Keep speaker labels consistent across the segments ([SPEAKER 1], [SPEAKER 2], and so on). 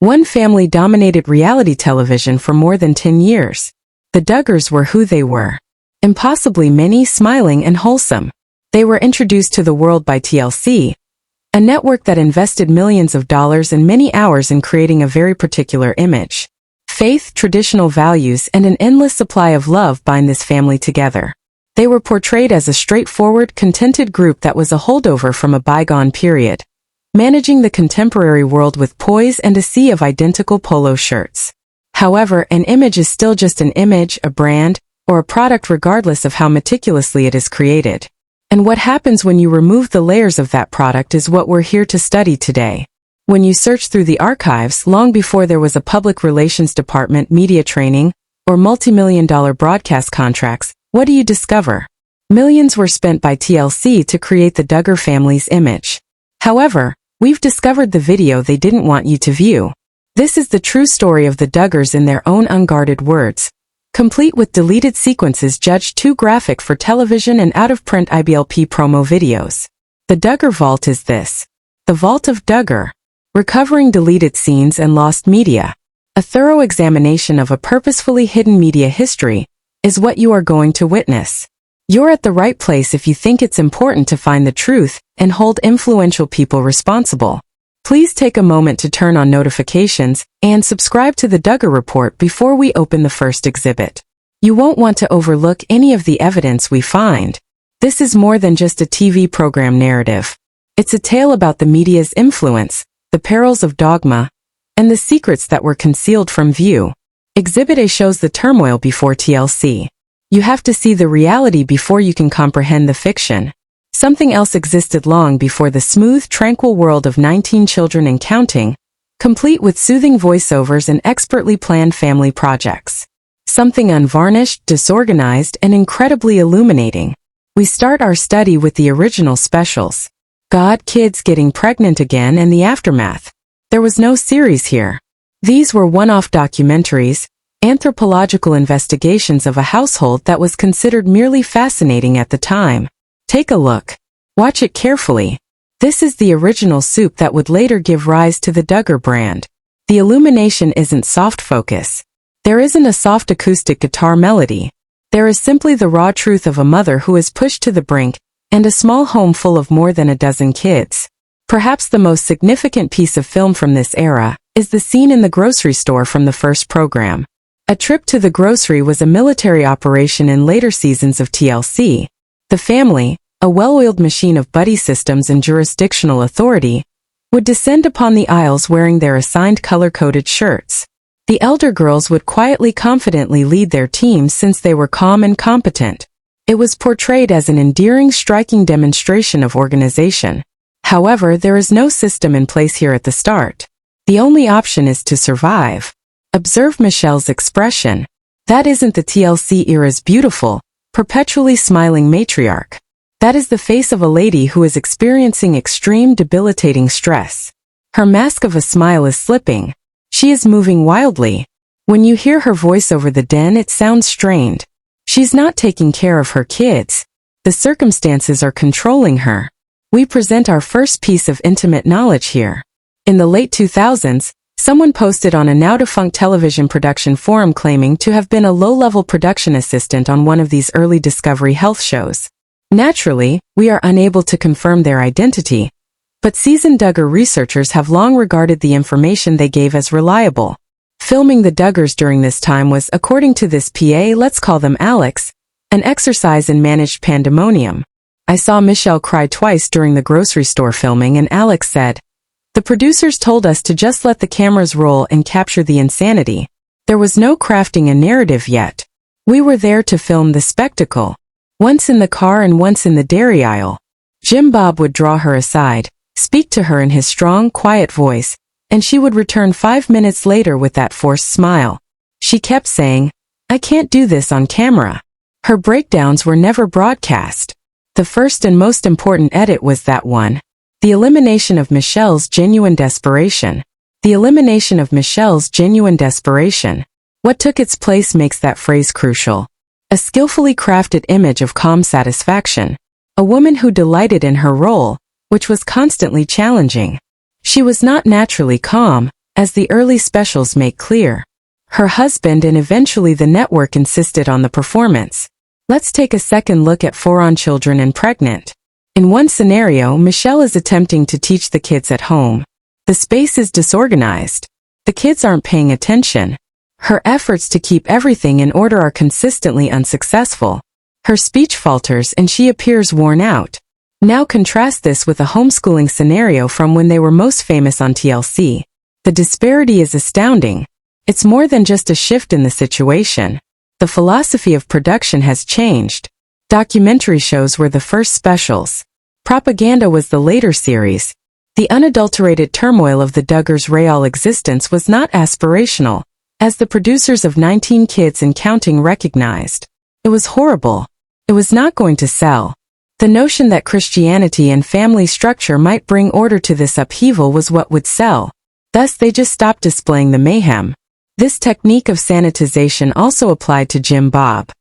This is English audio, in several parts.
[SPEAKER 1] One family dominated reality television for more than 10 years. The Duggars were who they were. Impossibly many, smiling and wholesome. They were introduced to the world by TLC, a network that invested millions of dollars and many hours in creating a very particular image. Faith, traditional values, and an endless supply of love bind this family together. They were portrayed as a straightforward, contented group that was a holdover from a bygone period, managing the contemporary world with poise and a sea of identical polo shirts. However, an image is still just an image, a brand, or a product regardless of how meticulously it is created. And what happens when you remove the layers of that product is what we're here to study today. When you search through the archives long before there was a public relations department, media training, or multi-million-dollar broadcast contracts, what do you discover? Millions were spent by TLC to create the Duggar family's image. However, we've discovered the video they didn't want you to view. This is the true story of the Duggars in their own unguarded words, complete with deleted sequences judged too graphic for television and out-of-print IBLP promo videos. The Duggar Vault is this. The Vault of Duggar. Recovering deleted scenes and lost media. A thorough examination of a purposefully hidden media history is what you are going to witness. You're at the right place if you think it's important to find the truth and hold influential people responsible. Please take a moment to turn on notifications and subscribe to the Duggar Report before we open the first exhibit. You won't want to overlook any of the evidence we find. This is more than just a TV program narrative. It's a tale about the media's influence, the perils of dogma, and the secrets that were concealed from view. Exhibit A shows the turmoil before TLC. You have to see the reality before you can comprehend the fiction. Something else existed long before the smooth, tranquil world of 19 children and counting, complete with soothing voiceovers and expertly planned family projects. Something unvarnished, disorganized, and incredibly illuminating. We start our study with the original specials. God, kids getting pregnant again, and the aftermath. There was no series here. These were one-off documentaries, anthropological investigations of a household that was considered merely fascinating at the time. Take a look. Watch it carefully. This is the original soup that would later give rise to the Duggar brand. The illumination isn't soft focus. There isn't a soft acoustic guitar melody. There is simply the raw truth of a mother who is pushed to the brink, and a small home full of more than a dozen kids. Perhaps the most significant piece of film from this era is the scene in the grocery store from the first program. A trip to the grocery was a military operation in later seasons of TLC. The family, a well-oiled machine of buddy systems and jurisdictional authority, would descend upon the aisles wearing their assigned color-coded shirts. The elder girls would quietly, confidently lead their teams since they were calm and competent. It was portrayed as an endearing, striking demonstration of organization. However, there is no system in place here at the start. The only option is to survive. Observe Michelle's expression. That isn't the TLC era's beautiful, perpetually smiling matriarch. That is the face of a lady who is experiencing extreme, debilitating stress. Her mask of a smile is slipping. She is moving wildly. When you hear her voice over the den, it sounds strained. She's not taking care of her kids. The circumstances are controlling her. We present our first piece of intimate knowledge here. In the late 2000s, someone posted on a now-defunct television production forum claiming to have been a low-level production assistant on one of these early Discovery Health shows. Naturally, we are unable to confirm their identity, but seasoned Duggar researchers have long regarded the information they gave as reliable. Filming the Duggars during this time was, according to this PA, let's call them Alex, an exercise in managed pandemonium. I saw Michelle cry twice during the grocery store filming, and Alex said, "The producers told us to just let the cameras roll and capture the insanity. There was no crafting a narrative yet. We were there to film the spectacle. Once in the car and once in the dairy aisle." Jim Bob would draw her aside, speak to her in his strong, quiet voice, and she would return 5 minutes later with that forced smile. She kept saying, "I can't do this on camera." Her breakdowns were never broadcast. The first and most important edit was that one. The elimination of Michelle's genuine desperation. The elimination of Michelle's genuine desperation. What took its place makes that phrase crucial. A skillfully crafted image of calm satisfaction. A woman who delighted in her role, which was constantly challenging. She was not naturally calm, as the early specials make clear. Her husband and eventually the network insisted on the performance. Let's take a second look at 4 on Children and Pregnant. In one scenario, Michelle is attempting to teach the kids at home. The space is disorganized. The kids aren't paying attention. Her efforts to keep everything in order are consistently unsuccessful. Her speech falters and she appears worn out. Now contrast this with a homeschooling scenario from when they were most famous on TLC. The disparity is astounding. It's more than just a shift in the situation. The philosophy of production has changed. Documentary shows were the first specials. Propaganda was the later series. The unadulterated turmoil of the Duggars' real existence was not aspirational, as the producers of 19 Kids and Counting recognized. It was horrible. It was not going to sell. The notion that Christianity and family structure might bring order to this upheaval was what would sell. Thus they just stopped displaying the mayhem. This technique of sanitization also applied to Jim Bob.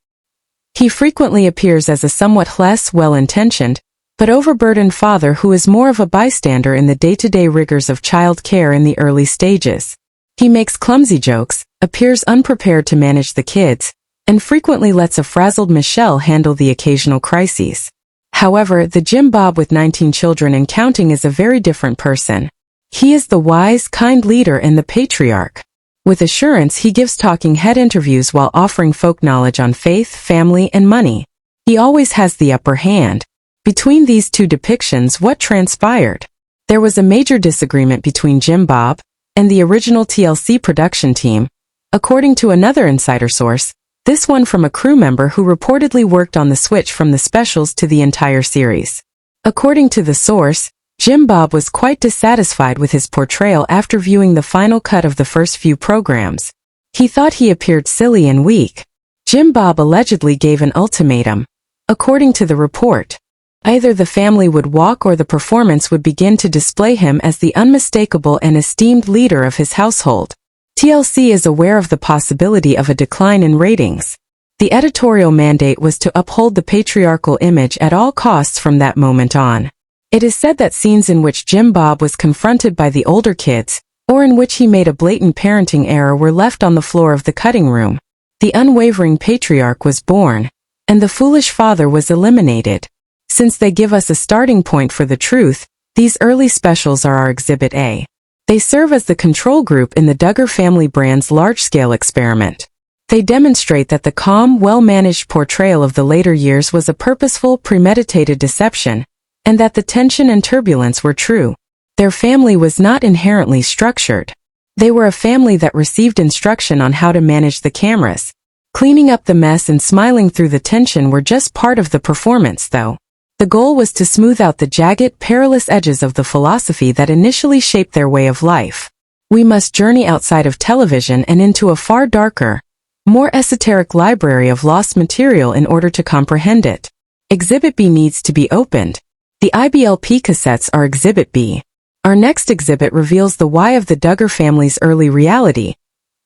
[SPEAKER 1] He frequently appears as a somewhat less well-intentioned, but overburdened father who is more of a bystander in the day-to-day rigors of child care in the early stages. He makes clumsy jokes, appears unprepared to manage the kids, and frequently lets a frazzled Michelle handle the occasional crises. However, the Jim Bob with 19 children and counting is a very different person. He is the wise, kind leader and the patriarch. With assurance, he gives talking head interviews while offering folk knowledge on faith, family, and money. He always has the upper hand. Between these two depictions, what transpired? There was a major disagreement between Jim Bob and the original TLC production team. According to another insider source, this one from a crew member who reportedly worked on the switch from the specials to the entire series. According to the source, Jim Bob was quite dissatisfied with his portrayal after viewing the final cut of the first few programs. He thought he appeared silly and weak. Jim Bob allegedly gave an ultimatum. According to the report, either the family would walk or the performance would begin to display him as the unmistakable and esteemed leader of his household. TLC is aware of the possibility of a decline in ratings. The editorial mandate was to uphold the patriarchal image at all costs from that moment on. It is said that scenes in which Jim Bob was confronted by the older kids, or in which he made a blatant parenting error, were left on the floor of the cutting room. The unwavering patriarch was born, and the foolish father was eliminated. Since they give us a starting point for the truth, these early specials are our Exhibit A. They serve as the control group in the Duggar family brand's large-scale experiment. They demonstrate that the calm, well-managed portrayal of the later years was a purposeful, premeditated deception, and that the tension and turbulence were true. Their family was not inherently structured. They were a family that received instruction on how to manage the cameras. Cleaning up the mess and smiling through the tension were just part of the performance, though. The goal was to smooth out the jagged, perilous edges of the philosophy that initially shaped their way of life. We must journey outside of television and into a far darker, more esoteric library of lost material in order to comprehend it. Exhibit B needs to be opened. The IBLP cassettes are Exhibit B. Our next exhibit reveals the why of the Duggar family's early reality,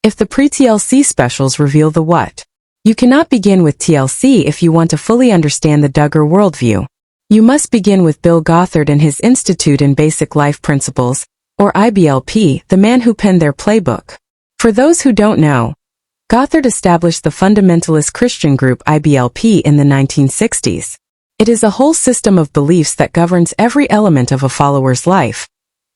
[SPEAKER 1] if the pre-TLC specials reveal the what. You cannot begin with TLC if you want to fully understand the Duggar worldview. You must begin with Bill Gothard and his Institute in Basic Life Principles, or IBLP, the man who penned their playbook. For those who don't know, Gothard established the fundamentalist Christian group IBLP in the 1960s. It is a whole system of beliefs that governs every element of a follower's life.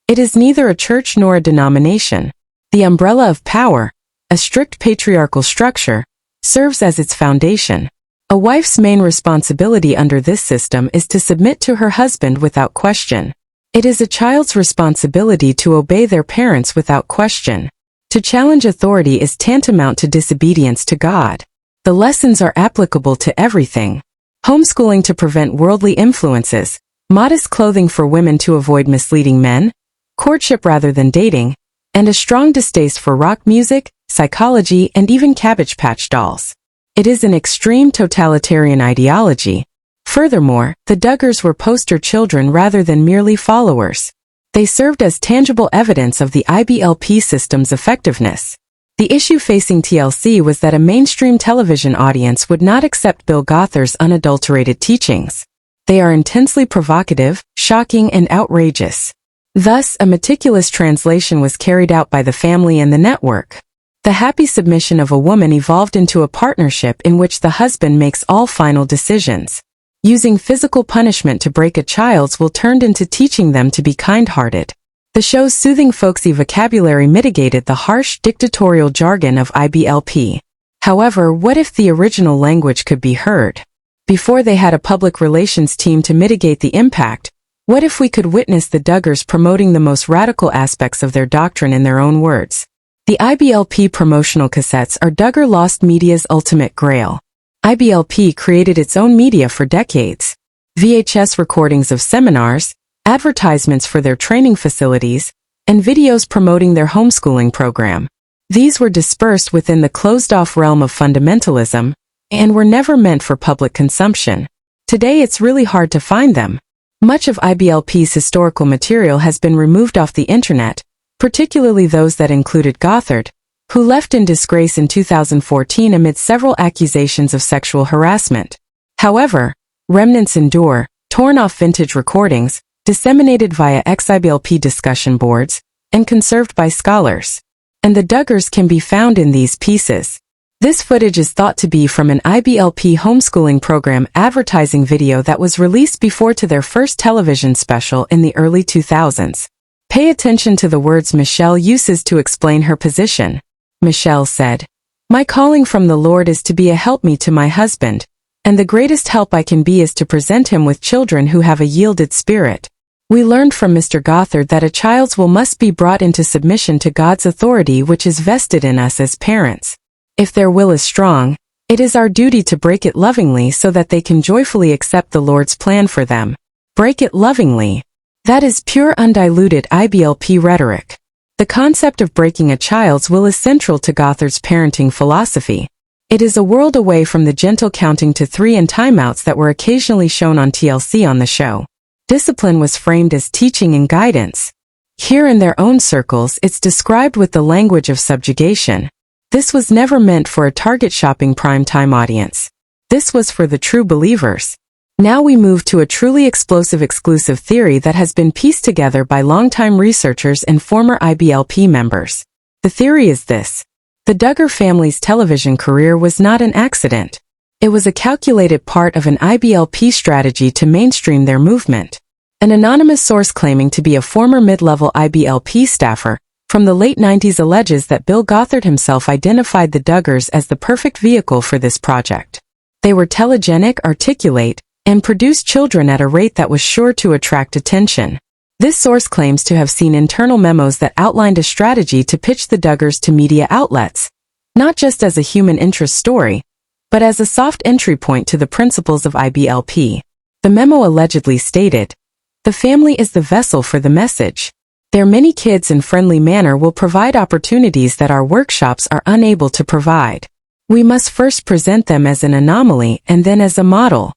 [SPEAKER 1] It is neither a church nor a denomination. The umbrella of power, a strict patriarchal structure, serves as its foundation. A wife's main responsibility under this system is to submit to her husband without question. It is a child's responsibility to obey their parents without question. To challenge authority is tantamount to disobedience to God. The lessons are applicable to everything. Homeschooling to prevent worldly influences, modest clothing for women to avoid misleading men, courtship rather than dating, and a strong distaste for rock music, psychology, and even Cabbage Patch dolls. It is an extreme totalitarian ideology. Furthermore, the Duggars were poster children rather than merely followers. They served as tangible evidence of the IBLP system's effectiveness. The issue facing TLC was that a mainstream television audience would not accept Bill Gothard's unadulterated teachings. They are intensely provocative, shocking, and outrageous. Thus, a meticulous translation was carried out by the family and the network. The happy submission of a woman evolved into a partnership in which the husband makes all final decisions. Using physical punishment to break a child's will turned into teaching them to be kind-hearted. The show's soothing folksy vocabulary mitigated the harsh, dictatorial jargon of IBLP. However, what if the original language could be heard? Before they had a public relations team to mitigate the impact, what if we could witness the Duggars promoting the most radical aspects of their doctrine in their own words? The IBLP promotional cassettes are Duggar lost media's ultimate grail. IBLP created its own media for decades. VHS recordings of seminars, advertisements for their training facilities, and videos promoting their homeschooling program. These were dispersed within the closed-off realm of fundamentalism, and were never meant for public consumption. Today it's really hard to find them. Much of IBLP's historical material has been removed off the internet, particularly those that included Gothard, who left in disgrace in 2014 amid several accusations of sexual harassment. However, remnants endure, torn off vintage recordings, disseminated via ex-IBLP discussion boards, and conserved by scholars. And the Duggars can be found in these pieces. This footage is thought to be from an IBLP homeschooling program advertising video that was released before to their first television special in the early 2000s. Pay attention to the words Michelle uses to explain her position. Michelle said, "My calling from the Lord is to be a helpmeet to my husband, and the greatest help I can be is to present him with children who have a yielded spirit. We learned from Mr. Gothard that a child's will must be brought into submission to God's authority which is vested in us as parents. If their will is strong, it is our duty to break it lovingly so that they can joyfully accept the Lord's plan for them. Break it lovingly." That is pure undiluted IBLP rhetoric. The concept of breaking a child's will is central to Gothard's parenting philosophy. It is a world away from the gentle counting to 3 and timeouts that were occasionally shown on TLC on the show. Discipline was framed as teaching and guidance. Here in their own circles it's described with the language of subjugation. This was never meant for a Target shopping prime-time audience. This was for the true believers. Now we move to a truly explosive exclusive theory that has been pieced together by longtime researchers and former IBLP members. The theory is this. The Duggar family's television career was not an accident. It was a calculated part of an IBLP strategy to mainstream their movement. An anonymous source claiming to be a former mid-level IBLP staffer from the late 90s alleges that Bill Gothard himself identified the Duggars as the perfect vehicle for this project. They were telegenic, articulate, and produced children at a rate that was sure to attract attention. This source claims to have seen internal memos that outlined a strategy to pitch the Duggars to media outlets, not just as a human interest story, but as a soft entry point to the principles of IBLP. The memo allegedly stated, "The family is the vessel for the message. Their many kids in friendly manner will provide opportunities that our workshops are unable to provide. We must first present them as an anomaly and then as a model."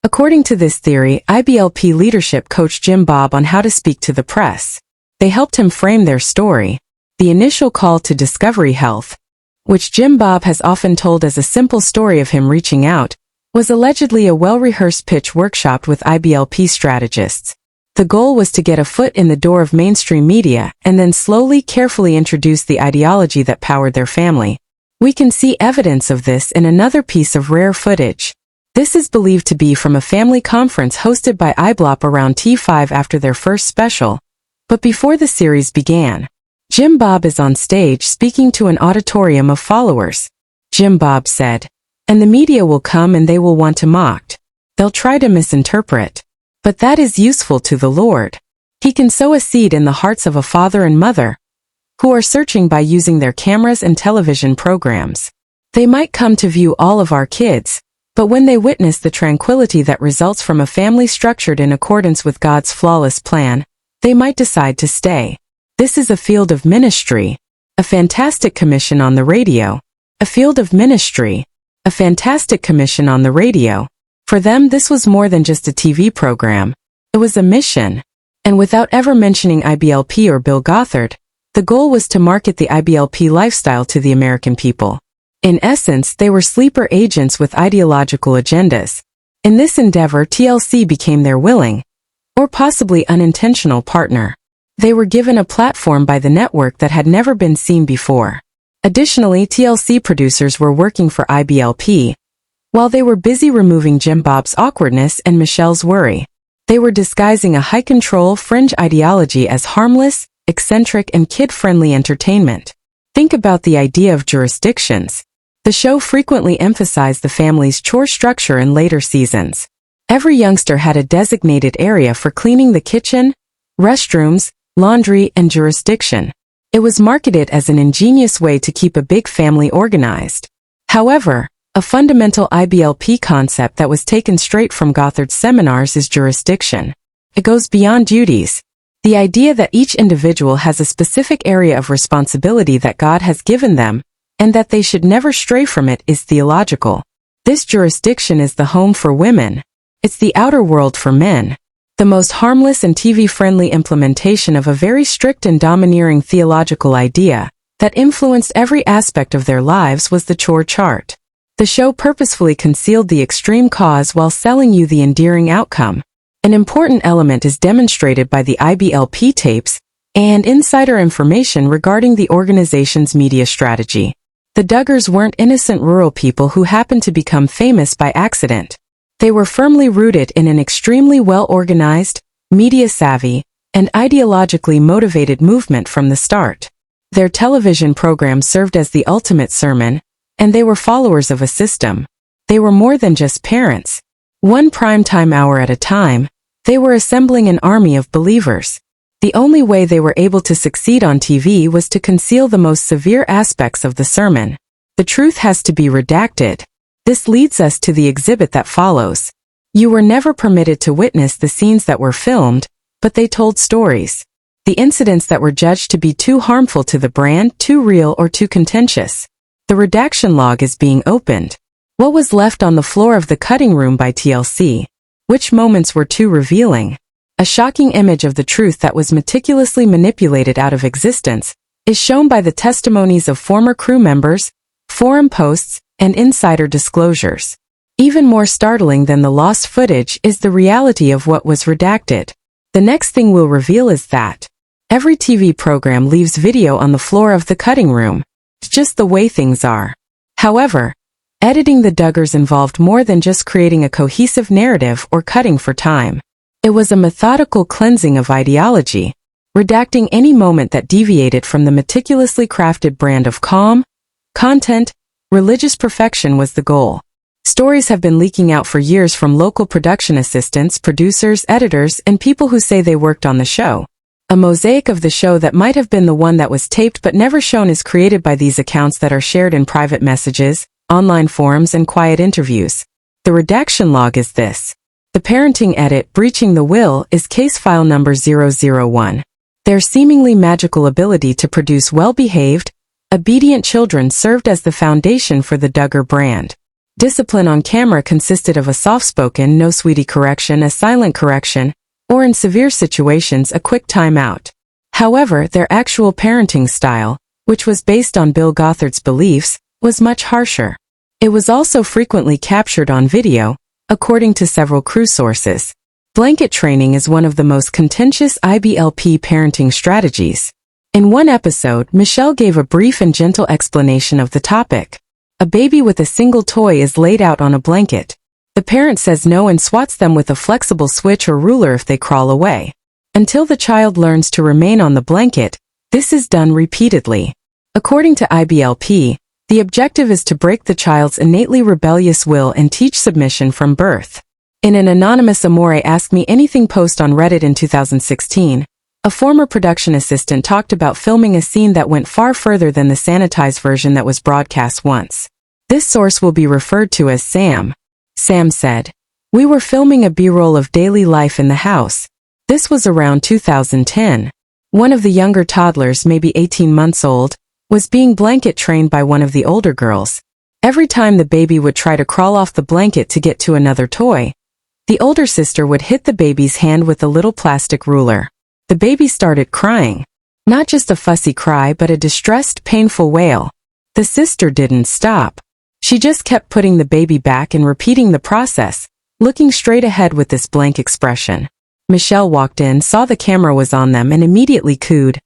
[SPEAKER 1] According to this theory, IBLP leadership coached Jim Bob on how to speak to the press. They helped him frame their story. The initial call to Discovery Health, which Jim Bob has often told as a simple story of him reaching out, was allegedly a well-rehearsed pitch workshopped with IBLP strategists. The goal was to get a foot in the door of mainstream media and then slowly, carefully introduce the ideology that powered their family. We can see evidence of this in another piece of rare footage. This is believed to be from a family conference hosted by IBLP around T5 after their first special, but before the series began. Jim Bob is on stage speaking to an auditorium of followers. Jim Bob said, "And the media will come and they will want to mock. They'll try to misinterpret. But that is useful to the Lord. He can sow a seed in the hearts of a father and mother who are searching by using their cameras and television programs. They might come to view all of our kids, but when they witness the tranquility that results from a family structured in accordance with God's flawless plan, they might decide to stay. This is a field of ministry. A fantastic commission on the radio. A field of ministry. A fantastic commission on the radio. For them this was more than just a TV program. It was a mission. And without ever mentioning IBLP or Bill Gothard, the goal was to market the IBLP lifestyle to the American people. In essence, they were sleeper agents with ideological agendas. In this endeavor, TLC became their willing, or possibly unintentional partner. They were given a platform by the network that had never been seen before. Additionally, TLC producers were working for IBLP, while they were busy removing Jim Bob's awkwardness and Michelle's worry. They were disguising a high-control fringe ideology as harmless, eccentric, and kid-friendly entertainment. Think about the idea of jurisdictions. The show frequently emphasized the family's chore structure in later seasons. Every youngster had a designated area for cleaning the kitchen, restrooms, laundry, and jurisdiction. It was marketed as an ingenious way to keep a big family organized. However, a fundamental IBLP concept that was taken straight from Gothard's seminars is jurisdiction. It goes beyond duties. The idea that each individual has a specific area of responsibility that God has given them, and that they should never stray from it, is theological. This jurisdiction is the home for women. It's the outer world for men. The most harmless and TV-friendly implementation of a very strict and domineering theological idea that influenced every aspect of their lives was the chore chart. The show purposefully concealed the extreme cause while selling you the endearing outcome. An important element is demonstrated by the IBLP tapes and insider information regarding the organization's media strategy. The Duggars weren't innocent rural people who happened to become famous by accident. They were firmly rooted in an extremely well-organized, media-savvy, and ideologically motivated movement from the start. Their television program served as the ultimate sermon, and they were followers of a system. They were more than just parents. One primetime hour at a time, they were assembling an army of believers. The only way they were able to succeed on TV was to conceal the most severe aspects of the sermon. The truth has to be redacted. This leads us to the exhibit that follows. You were never permitted to witness the scenes that were filmed, but they told stories. The incidents that were judged to be too harmful to the brand, too real, or too contentious. The redaction log is being opened. What was left on the floor of the cutting room by TLC? Which moments were too revealing? A shocking image of the truth that was meticulously manipulated out of existence is shown by the testimonies of former crew members, forum posts, and insider disclosures. Even more startling than the lost footage is the reality of what was redacted. The next thing we'll reveal is that every TV program leaves video on the floor of the cutting room. It's just the way things are. However, editing the Duggars involved more than just creating a cohesive narrative or cutting for time. It was a methodical cleansing of ideology, redacting any moment that deviated from the meticulously crafted brand of calm, content, religious perfection was the goal. Stories have been leaking out for years from local production assistants, producers, editors, and people who say they worked on the show. A mosaic of the show that might have been the one that was taped but never shown is created by these accounts that are shared in private messages, online forums, and quiet interviews. The redaction log is this. The parenting edit, breaching the will, is case file number 001. Their seemingly magical ability to produce well-behaved, obedient children served as the foundation for the Duggar brand. Discipline on camera consisted of a soft-spoken, no sweetie correction, a silent correction, or in severe situations, a quick timeout. However, their actual parenting style, which was based on Bill Gothard's beliefs, was much harsher. It was also frequently captured on video, according to several crew sources. Blanket training is one of the most contentious IBLP parenting strategies. In one episode, Michelle gave a brief and gentle explanation of the topic. A baby with a single toy is laid out on a blanket. The parent says no and swats them with a flexible switch or ruler if they crawl away. Until the child learns to remain on the blanket, this is done repeatedly. According to IBLP, the objective is to break the child's innately rebellious will and teach submission from birth. In an anonymous Amore Ask Me Anything post on Reddit in 2016, a former production assistant talked about filming a scene that went far further than the sanitized version that was broadcast once. This source will be referred to as Sam. Sam said, "We were filming a B-roll of daily life in the house. This was around 2010. One of the younger toddlers, maybe 18 months old, was being blanket trained by one of the older girls. Every time the baby would try to crawl off the blanket to get to another toy, the older sister would hit the baby's hand with a little plastic ruler. The baby started crying. Not just a fussy cry but a distressed, painful wail. The sister didn't stop. She just kept putting the baby back and repeating the process, looking straight ahead with this blank expression. Michelle walked in, saw the camera was on them, and immediately cooed.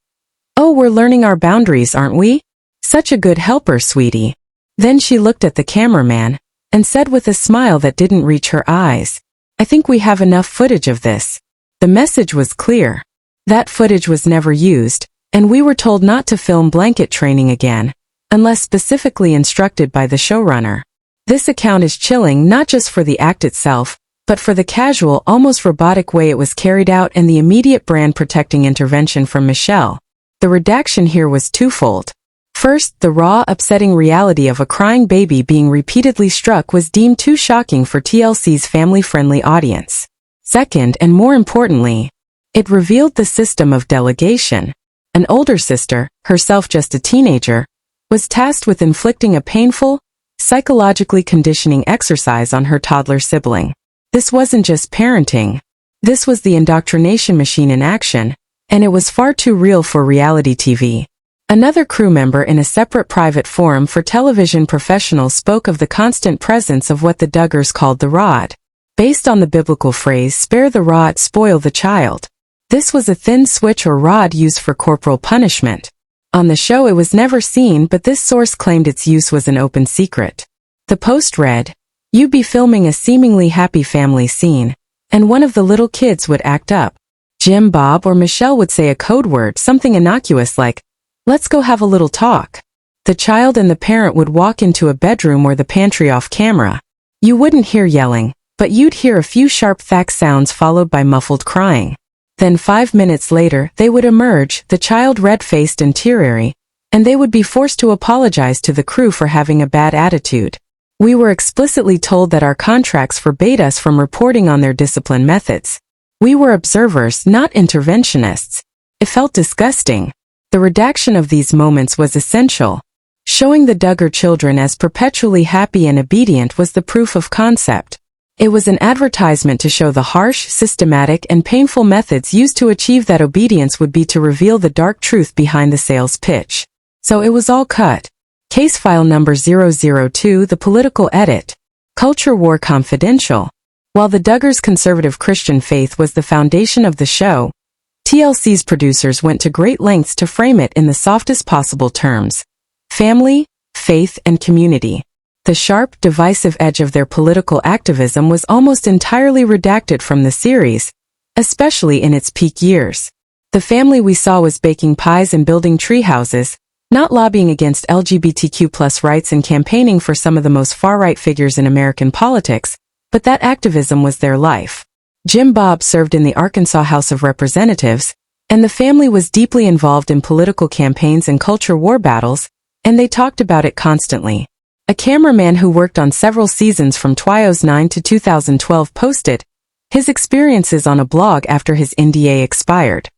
[SPEAKER 1] "Oh, we're learning our boundaries, aren't we? Such a good helper, sweetie." Then she looked at the cameraman and said with a smile that didn't reach her eyes, "I think we have enough footage of this." The message was clear. That footage was never used, and we were told not to film blanket training again, unless specifically instructed by the showrunner. This account is chilling not just for the act itself, but for the casual, almost robotic way it was carried out and the immediate brand-protecting intervention from Michelle. The redaction here was twofold. First, the raw, upsetting reality of a crying baby being repeatedly struck was deemed too shocking for TLC's family-friendly audience. Second, and more importantly, it revealed the system of delegation. An older sister, herself just a teenager, was tasked with inflicting a painful, psychologically conditioning exercise on her toddler sibling. This wasn't just parenting. This was the indoctrination machine in action, and it was far too real for reality TV. Another crew member in a separate private forum for television professionals spoke of the constant presence of what the Duggars called the rod. Based on the biblical phrase, "spare the rod, spoil the child." This was a thin switch or rod used for corporal punishment. On the show it was never seen, but this source claimed its use was an open secret. The post read, "You'd be filming a seemingly happy family scene, and one of the little kids would act up. Jim, Bob, or Michelle would say a code word, something innocuous like, 'Let's go have a little talk.' The child and the parent would walk into a bedroom or the pantry off camera. You wouldn't hear yelling, but you'd hear a few sharp thack sounds followed by muffled crying. Then 5 minutes later, they would emerge, the child red-faced and teary, and they would be forced to apologize to the crew for having a bad attitude. We were explicitly told that our contracts forbade us from reporting on their discipline methods. We were observers, not interventionists. It felt disgusting. The redaction of these moments was essential. Showing the Duggar children as perpetually happy and obedient was the proof of concept. It was an advertisement to show the harsh, systematic, and painful methods used to achieve that obedience would be to reveal the dark truth behind the sales pitch. So it was all cut. Case file number 002, the political edit. Culture War Confidential. While the Duggars' conservative Christian faith was the foundation of the show, TLC's producers went to great lengths to frame it in the softest possible terms: family, faith, and community. The sharp, divisive edge of their political activism was almost entirely redacted from the series, especially in its peak years. The family we saw was baking pies and building treehouses, not lobbying against LGBTQ+ rights and campaigning for some of the most far-right figures in American politics, but that activism was their life. Jim Bob served in the Arkansas House of Representatives, and the family was deeply involved in political campaigns and culture war battles, and they talked about it constantly. A cameraman who worked on several seasons from 2009 to 2012 posted his experiences on a blog after his NDA expired.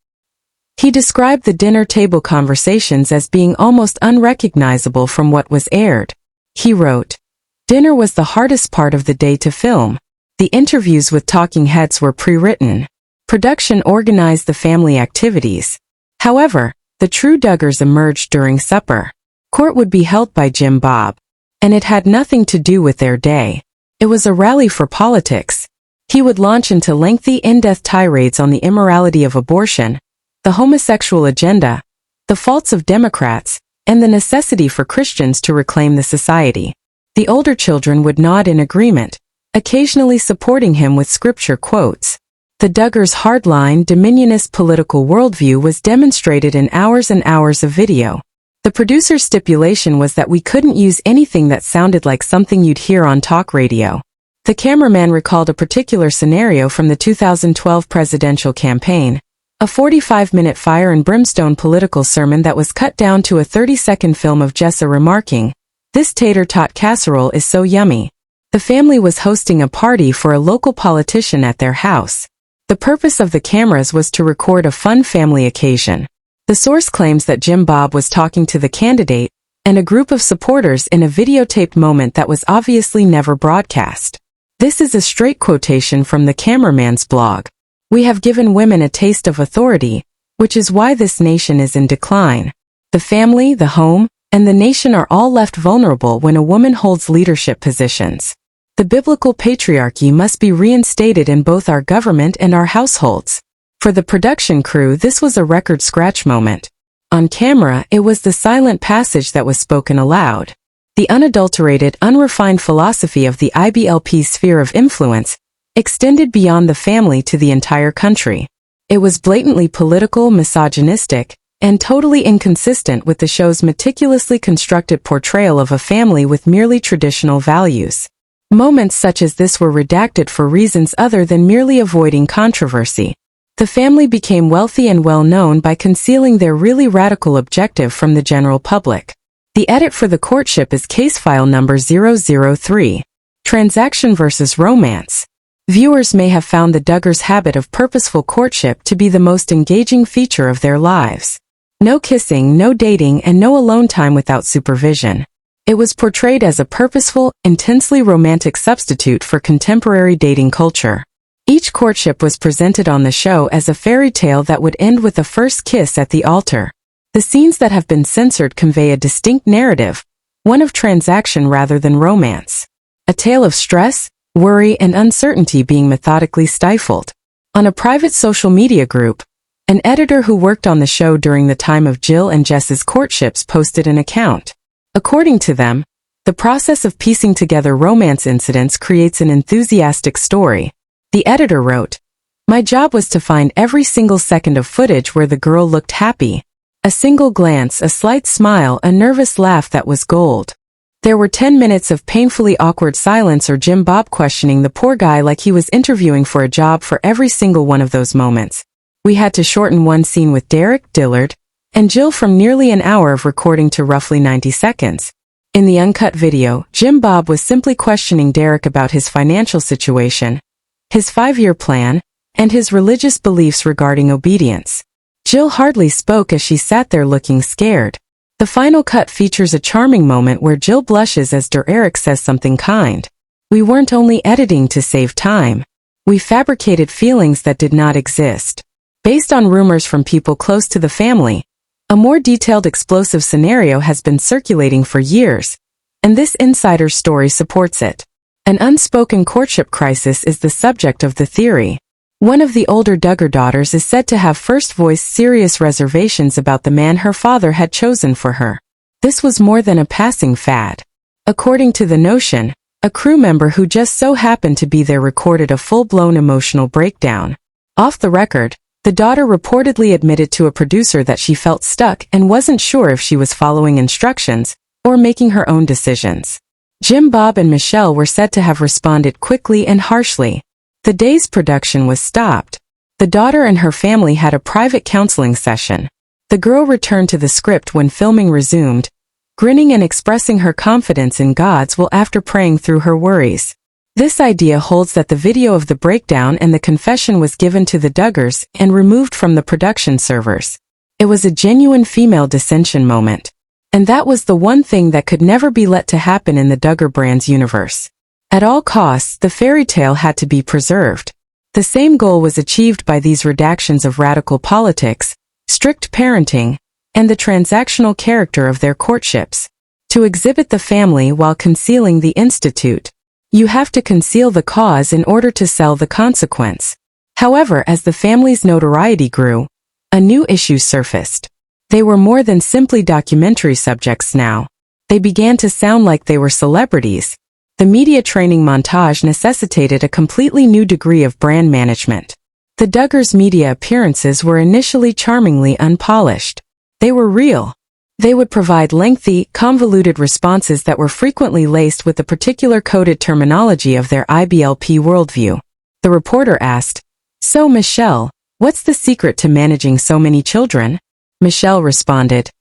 [SPEAKER 1] He described the dinner table conversations as being almost unrecognizable from what was aired. He wrote, "Dinner was the hardest part of the day to film. The interviews with talking heads were pre-written. Production organized the family activities. However, the true Duggars emerged during supper. Court would be held by Jim Bob, and it had nothing to do with their day. It was a rally for politics. He would launch into lengthy, in-depth tirades on the immorality of abortion, the homosexual agenda, the faults of Democrats, and the necessity for Christians to reclaim the society. The older children would nod in agreement, occasionally supporting him with scripture quotes. The Duggars' hardline, dominionist political worldview was demonstrated in hours and hours of video. The producer's stipulation was that we couldn't use anything that sounded like something you'd hear on talk radio. The cameraman recalled a particular scenario from the 2012 presidential campaign, a 45-minute fire and brimstone political sermon that was cut down to a 30-second film of Jessa remarking, "This tater tot casserole is so yummy." The family was hosting a party for a local politician at their house. The purpose of the cameras was to record a fun family occasion. The source claims that Jim Bob was talking to the candidate and a group of supporters in a videotaped moment that was obviously never broadcast. This is a straight quotation from the cameraman's blog. "We have given women a taste of authority, which is why this nation is in decline. The family, the home, and the nation are all left vulnerable when a woman holds leadership positions." The biblical patriarchy must be reinstated in both our government and our households. For the production crew, this was a record-scratch moment. On camera, it was the silent passage that was spoken aloud. The unadulterated, unrefined philosophy of the IBLP sphere of influence extended beyond the family to the entire country. It was blatantly political, misogynistic, and totally inconsistent with the show's meticulously constructed portrayal of a family with merely traditional values. Moments such as this were redacted for reasons other than merely avoiding controversy. The family became wealthy and well-known by concealing their really radical objective from the general public. The edit for the courtship is case file number 003. Transaction versus romance. Viewers may have found the Duggars' habit of purposeful courtship to be the most engaging feature of their lives. No kissing, no dating, and no alone time without supervision. It was portrayed as a purposeful, intensely romantic substitute for contemporary dating culture. Each courtship was presented on the show as a fairy tale that would end with a first kiss at the altar. The scenes that have been censored convey a distinct narrative, one of transaction rather than romance. A tale of stress, worry, and uncertainty being methodically stifled. On a private social media group, an editor who worked on the show during the time of Jill and Jess's courtships posted an account. According to them, the process of piecing together romance incidents creates an enthusiastic story. The editor wrote, "My job was to find every single second of footage where the girl looked happy. A single glance, a slight smile, a nervous laugh that was gold. There were 10 minutes of painfully awkward silence or Jim Bob questioning the poor guy like he was interviewing for a job for every single one of those moments. We had to shorten one scene with Derek, Dillard, and Jill from nearly an hour of recording to roughly 90 seconds. In the uncut video, Jim Bob was simply questioning Derek about his financial situation, his 5-year plan, and his religious beliefs regarding obedience. Jill hardly spoke as she sat there looking scared. The final cut features a charming moment where Jill blushes as Derek says something kind. We weren't only editing to save time. We fabricated feelings that did not exist. Based on rumors from people close to the family, a more detailed explosive scenario has been circulating for years, and this insider's story supports it. An unspoken courtship crisis is the subject of the theory. One of the older Duggar daughters is said to have first voiced serious reservations about the man her father had chosen for her. This was more than a passing fad. According to the notion, a crew member who just so happened to be there recorded a full-blown emotional breakdown. Off the record, the daughter reportedly admitted to a producer that she felt stuck and wasn't sure if she was following instructions or making her own decisions. Jim Bob and Michelle were said to have responded quickly and harshly. The day's production was stopped. The daughter and her family had a private counseling session. The girl returned to the script when filming resumed, grinning and expressing her confidence in God's will after praying through her worries. This idea holds that the video of the breakdown and the confession was given to the Duggars and removed from the production servers. It was a genuine female dissension moment. And that was the one thing that could never be let to happen in the Duggar brand's universe. At all costs, the fairy tale had to be preserved. The same goal was achieved by these redactions of radical politics, strict parenting, and the transactional character of their courtships. To exhibit the family while concealing the institute, you have to conceal the cause in order to sell the consequence. However, as the family's notoriety grew, a new issue surfaced. They were more than simply documentary subjects now. They began to sound like they were celebrities. The media training montage necessitated a completely new degree of brand management. The Duggars' media appearances were initially charmingly unpolished. They were real. They would provide lengthy, convoluted responses that were frequently laced with the particular coded terminology of their IBLP worldview. The reporter asked, "So Michelle, what's the secret to managing so many children?" Michelle responded,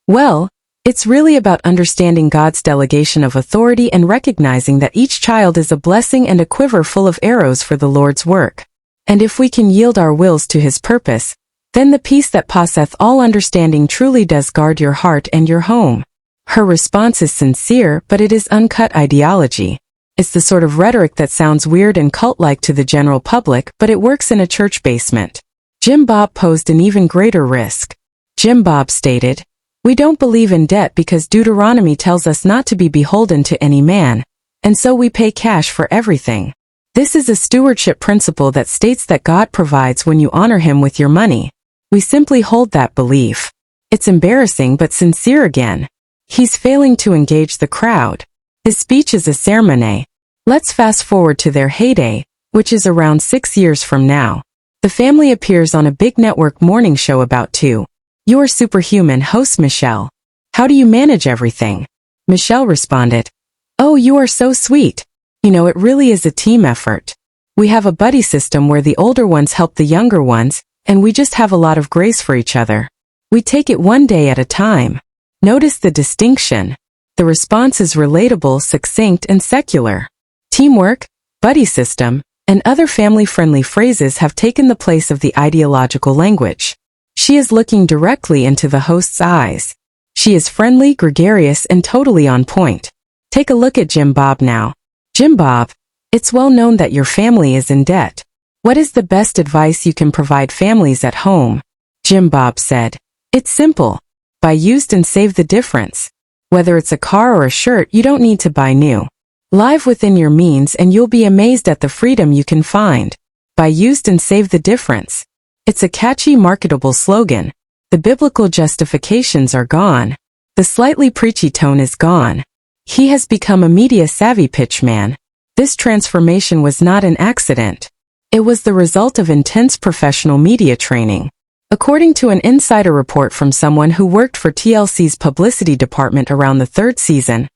[SPEAKER 1] "Well, it's really about understanding God's delegation of authority and recognizing that each child is a blessing and a quiver full of arrows for the Lord's work. And if we can yield our wills to His purpose, then the peace that passeth all understanding truly does guard your heart and your home." Her response is sincere, but it is uncut ideology. It's the sort of rhetoric that sounds weird and cult-like to the general public, but it works in a church basement. Jim Bob posed an even greater risk. Jim Bob stated, "We don't believe in debt because Deuteronomy tells us not to be beholden to any man, and so we pay cash for everything. This is a stewardship principle that states that God provides when you honor Him with your money. We simply hold that belief. It's embarrassing but sincere again. He's failing to engage the crowd. His speech is a sermon. Let's fast forward to their heyday, which is around 6 years from now. The family appears on a big network morning show about to. You're superhuman, host Michelle. How do you manage everything? Michelle responded, Oh, you are so sweet. You know, it really is a team effort. We have a buddy system where the older ones help the younger ones, and we just have a lot of grace for each other. We take it one day at a time. Notice the distinction. The response is relatable, succinct, and secular. Teamwork, buddy system, and other family-friendly phrases have taken the place of the ideological language. She is looking directly into the host's eyes. She is friendly, gregarious, and totally on point. Take a look at Jim Bob now. Jim Bob, it's well known that your family is in debt. What is the best advice you can provide families at home? Jim Bob said, It's simple. Buy used and save the difference. Whether it's a car or a shirt, you don't need to buy new. Live within your means and you'll be amazed at the freedom you can find. Buy used and save the difference. It's a catchy, marketable slogan. The biblical justifications are gone. The slightly preachy tone is gone. He has become a media-savvy pitchman. This transformation was not an accident. It was the result of intense professional media training. According to an insider report from someone who worked for TLC's publicity department around the third season,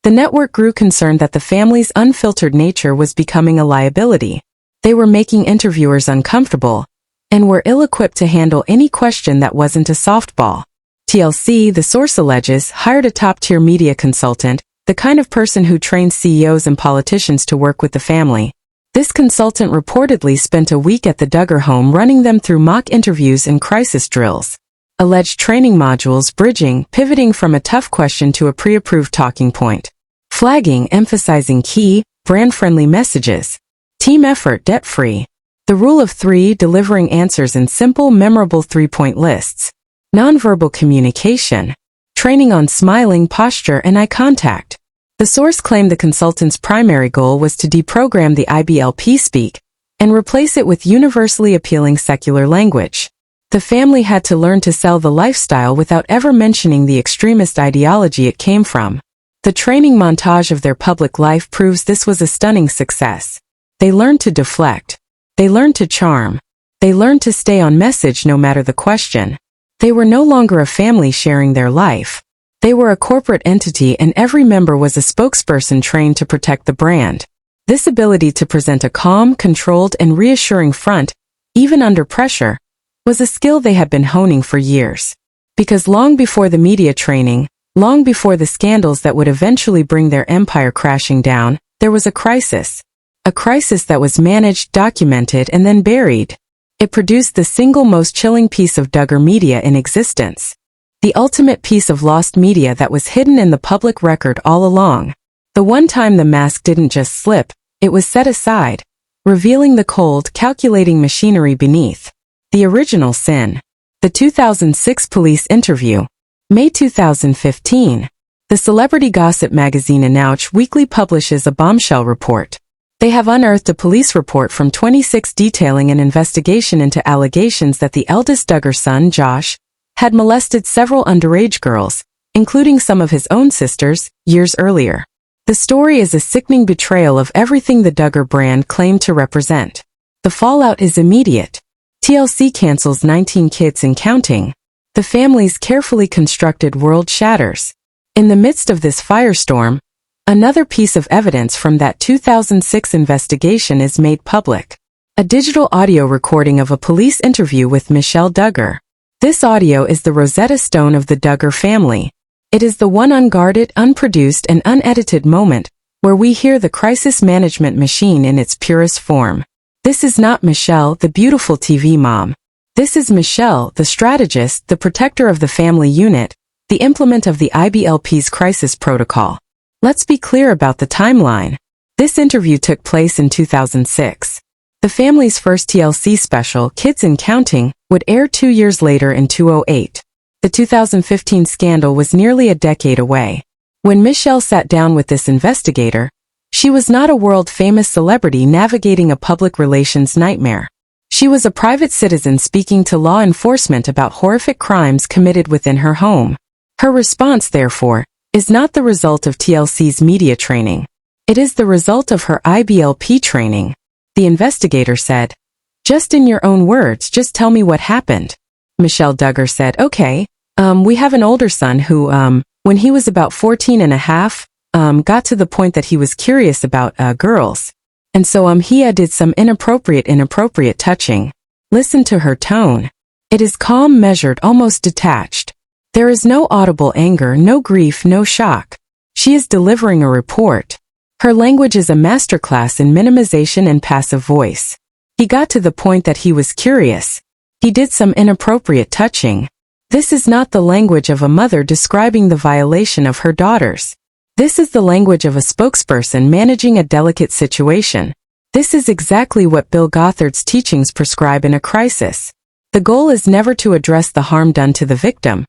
[SPEAKER 1] the network grew concerned that the family's unfiltered nature was becoming a liability. They were making interviewers uncomfortable, and were ill-equipped to handle any question that wasn't a softball. TLC, the source alleges, hired a top-tier media consultant, the kind of person who trains CEOs and politicians to work with the family. This consultant reportedly spent a week at the Duggar home running them through mock interviews and crisis drills. Alleged training modules, bridging, pivoting from a tough question to a pre-approved talking point. Flagging, emphasizing key, brand-friendly messages. Team effort, debt-free. The rule of 3, delivering answers in simple, memorable 3-point lists. Nonverbal communication. Training on smiling, posture, and eye contact. The source claimed the consultant's primary goal was to deprogram the IBLP speak and replace it with universally appealing secular language. The family had to learn to sell the lifestyle without ever mentioning the extremist ideology it came from. The training montage of their public life proves this was a stunning success. They learned to deflect. They learned to charm. They learned to stay on message no matter the question. They were no longer a family sharing their life. They were a corporate entity and every member was a spokesperson trained to protect the brand. This ability to present a calm, controlled, and reassuring front, even under pressure, was a skill they had been honing for years. Because long before the media training, long before the scandals that would eventually bring their empire crashing down, there was a crisis. A crisis that was managed, documented, and then buried. It produced the single most chilling piece of Duggar media in existence. The ultimate piece of lost media that was hidden in the public record all along. The one time the mask didn't just slip, it was set aside, revealing the cold, calculating machinery beneath. The original sin. The 2006 police interview. May 2015. The celebrity gossip magazine Anouch weekly publishes a bombshell report. They have unearthed a police report from 26 detailing an investigation into allegations that the eldest Duggar son, Josh, had molested several underage girls, including some of his own sisters, years earlier. The story is a sickening betrayal of everything the Duggar brand claimed to represent. The fallout is immediate. TLC cancels 19 kids and counting. The family's carefully constructed world shatters. In the midst of this firestorm, another piece of evidence from that 2006 investigation is made public. A digital audio recording of a police interview with Michelle Duggar. This audio is the Rosetta Stone of the Duggar family. It is the one unguarded, unproduced, and unedited moment where we hear the crisis management machine in its purest form. This is not Michelle, the beautiful TV mom. This is Michelle, the strategist, the protector of the family unit, the implement of the IBLP's crisis protocol. Let's be clear about the timeline. This interview took place in 2006. The family's first TLC special, Kids and Counting, would air 2 years later in 2008. The 2015 scandal was nearly a decade away. When Michelle sat down with this investigator, She was not a world-famous celebrity navigating a public relations nightmare. She was a private citizen speaking to law enforcement about horrific crimes committed within her home. Her response, therefore, is not the result of TLC's media training. It is the result of her IBLP training. The investigator said, "Just in your own words, just tell me what happened." Michelle Duggar said, "Okay, we have an older son who, when he was about 14 and a half, got to the point that he was curious about, girls. And so, he did some inappropriate touching." Listen to her tone. It is calm, measured, almost detached. There is no audible anger, no grief, no shock. She is delivering a report. Her language is a masterclass in minimization and passive voice. He got to the point that he was curious. He did some inappropriate touching. This is not the language of a mother describing the violation of her daughters. This is the language of a spokesperson managing a delicate situation. This is exactly what Bill Gothard's teachings prescribe in a crisis. The goal is never to address the harm done to the victim,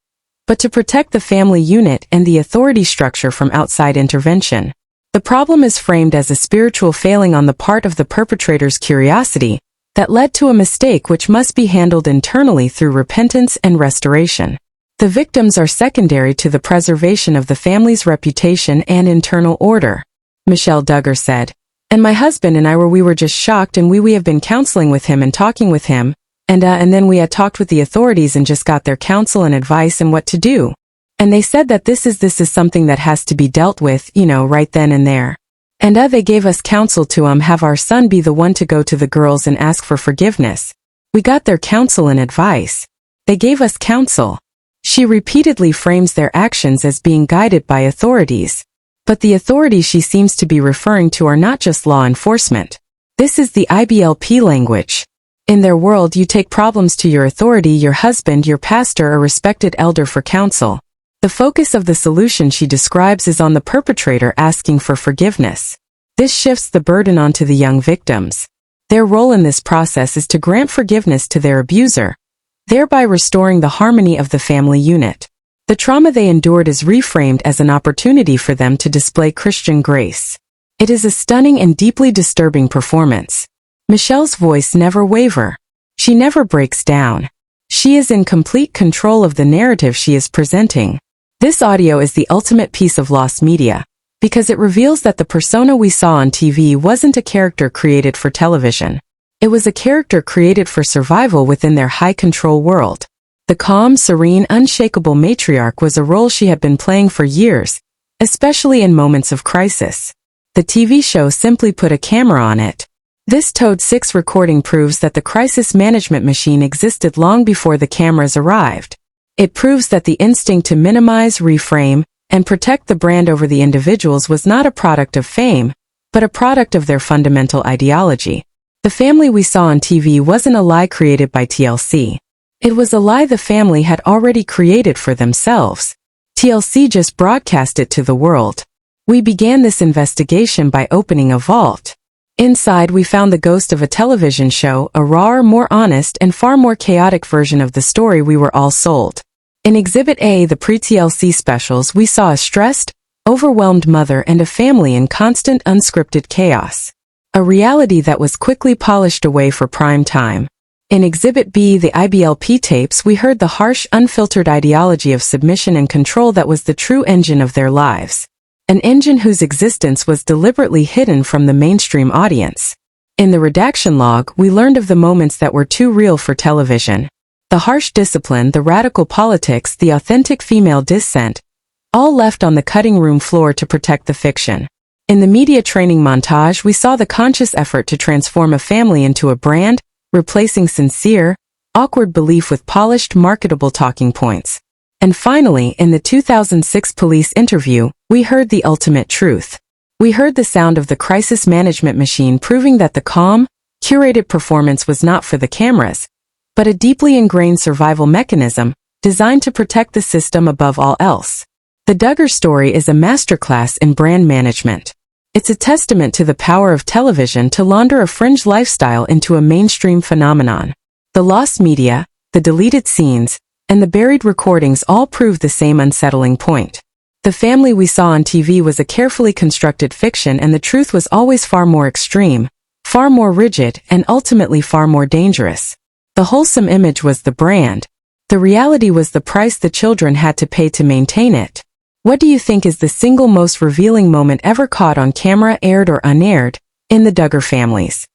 [SPEAKER 1] but to protect the family unit and the authority structure from outside intervention. The problem is framed as a spiritual failing on the part of the perpetrator's curiosity that led to a mistake which must be handled internally through repentance and restoration. The victims are secondary to the preservation of the family's reputation and internal order. Michelle Duggar said, "And my husband and I were just shocked, and we have been counseling with him and talking with him, and then we had talked with the authorities and just got their counsel and advice and what to do. And they said that this is something that has to be dealt with, right then and there. And they gave us counsel to have our son be the one to go to the girls and ask for forgiveness. We got their counsel and advice. They gave us counsel." She repeatedly frames their actions as being guided by authorities. But the authorities she seems to be referring to are not just law enforcement. This is the IBLP language. In their world, you take problems to your authority, your husband, your pastor, or respected elder for counsel. The focus of the solution she describes is on the perpetrator asking for forgiveness. This shifts the burden onto the young victims. Their role in this process is to grant forgiveness to their abuser, thereby restoring the harmony of the family unit. The trauma they endured is reframed as an opportunity for them to display Christian grace. It is a stunning and deeply disturbing performance. Michelle's voice never wavers. She never breaks down. She is in complete control of the narrative she is presenting. This audio is the ultimate piece of lost media, because it reveals that the persona we saw on TV wasn't a character created for television. It was a character created for survival within their high-control world. The calm, serene, unshakable matriarch was a role she had been playing for years, especially in moments of crisis. The TV show simply put a camera on it. This Toad 6 recording proves that the crisis management machine existed long before the cameras arrived. It proves that the instinct to minimize, reframe, and protect the brand over the individuals was not a product of fame, but a product of their fundamental ideology. The family we saw on TV wasn't a lie created by TLC. It was a lie the family had already created for themselves. TLC just broadcast it to the world. We began this investigation by opening a vault. Inside we found the ghost of a television show, a rawer, more honest, and far more chaotic version of the story we were all sold. In Exhibit A, the Pre-TLC specials, we saw a stressed, overwhelmed mother and a family in constant unscripted chaos. A reality that was quickly polished away for prime time. In Exhibit B, the IBLP tapes, we heard the harsh, unfiltered ideology of submission and control that was the true engine of their lives. An engine whose existence was deliberately hidden from the mainstream audience. In the redaction log, we learned of the moments that were too real for television. The harsh discipline, the radical politics, the authentic female dissent, all left on the cutting room floor to protect the fiction. In the media training montage, we saw the conscious effort to transform a family into a brand, replacing sincere, awkward belief with polished, marketable talking points. And finally, in the 2006 police interview, we heard the ultimate truth. We heard the sound of the crisis management machine proving that the calm, curated performance was not for the cameras, but a deeply ingrained survival mechanism designed to protect the system above all else. The Duggar story is a masterclass in brand management. It's a testament to the power of television to launder a fringe lifestyle into a mainstream phenomenon. The lost media, the deleted scenes, and the buried recordings all prove the same unsettling point. The family we saw on TV was a carefully constructed fiction, and the truth was always far more extreme, far more rigid, and ultimately far more dangerous. The wholesome image was the brand. The reality was the price the children had to pay to maintain it. What do you think is the single most revealing moment ever caught on camera, aired or unaired, in the Duggar families?